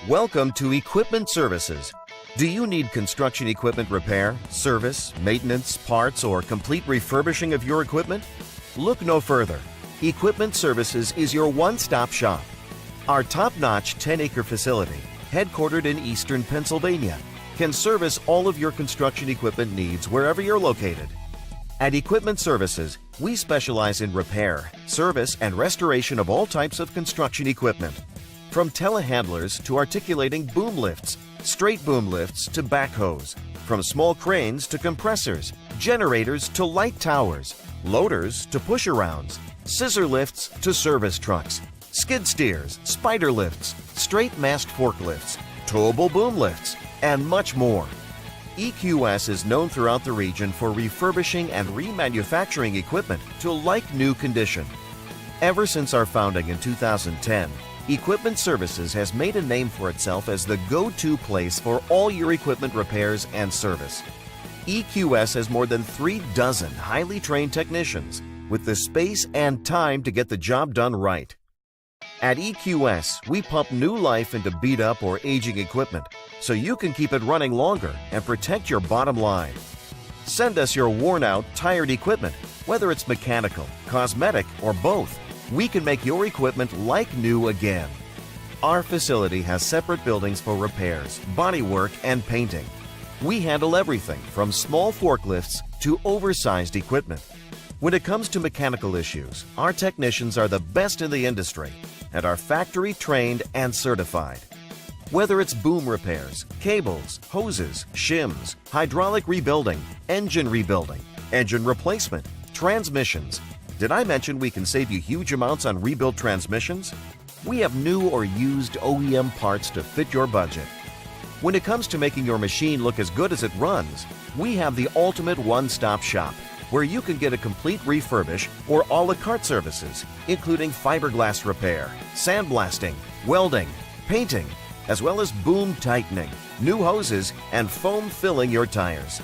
Welcome to Equipment Services. Do you need construction equipment repair, service, maintenance, parts, or complete refurbishing of your equipment? Look no further. Equipment Services is your one-stop shop. Our top-notch 10-acre facility, headquartered in eastern Pennsylvania, can service all of your construction equipment needs wherever you're located. At Equipment Services, we specialize in repair, service, and restoration of all types of construction equipment. From telehandlers to articulating boom lifts, straight boom lifts to backhoes, from small cranes to compressors, generators to light towers, loaders to push-arounds, scissor lifts to service trucks, skid steers, spider lifts, straight-mast forklifts, towable boom lifts, and much more. EQS is known throughout the region for refurbishing and remanufacturing equipment to like-new condition. Ever since our founding in 2010, Equipment Services has made a name for itself as the go-to place for all your equipment repairs and service. EQS has more than 36 highly trained technicians with the space and time to get the job done right. At EQS, we pump new life into beat-up or aging equipment so you can keep it running longer and protect your bottom line. Send us your worn-out, tired equipment, whether it's mechanical, cosmetic, or both. We can make your equipment like new again. Our facility has separate buildings for repairs, bodywork, and painting. We handle everything from small forklifts to oversized equipment. When it comes to mechanical issues, our technicians are the best in the industry and are factory trained and certified. Whether it's boom repairs, cables, hoses, shims, hydraulic rebuilding, engine replacement, transmissions. Did I mention we can save you huge amounts on rebuilt transmissions? We have new or used OEM parts to fit your budget. When it comes to making your machine look as good as it runs, we have the ultimate one-stop shop where you can get a complete refurbish or a la carte services, including fiberglass repair, sandblasting, welding, painting, as well as boom tightening, new hoses, and foam filling your tires.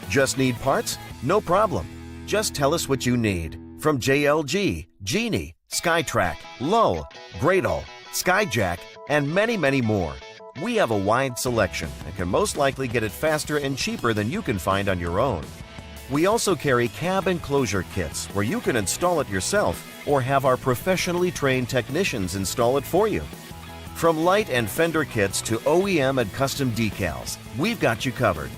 Just need parts? No problem. Just tell us what you need. From JLG, Genie, SkyTrack, Lull, Gradle, Skyjack, and many, many more. We have a wide selection and can most likely get it faster and cheaper than you can find on your own. We also carry cab enclosure kits where you can install it yourself or have our professionally trained technicians install it for you. From light and fender kits to OEM and custom decals, we've got you covered.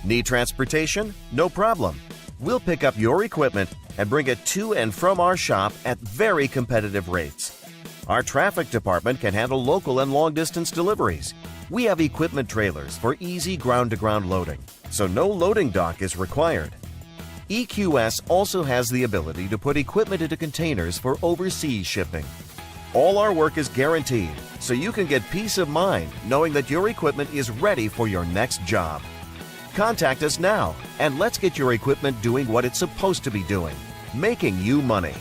Need transportation? No problem. We'll pick up your equipment and bring it to and from our shop at very competitive rates. Our traffic department can handle local and long-distance deliveries. We have equipment trailers for easy ground-to-ground loading, so no loading dock is required. EQS also has the ability to put equipment into containers for overseas shipping. All our work is guaranteed, so you can get peace of mind knowing that your equipment is ready for your next job. Contact us now and let's get your equipment doing what it's supposed to be doing, making you money.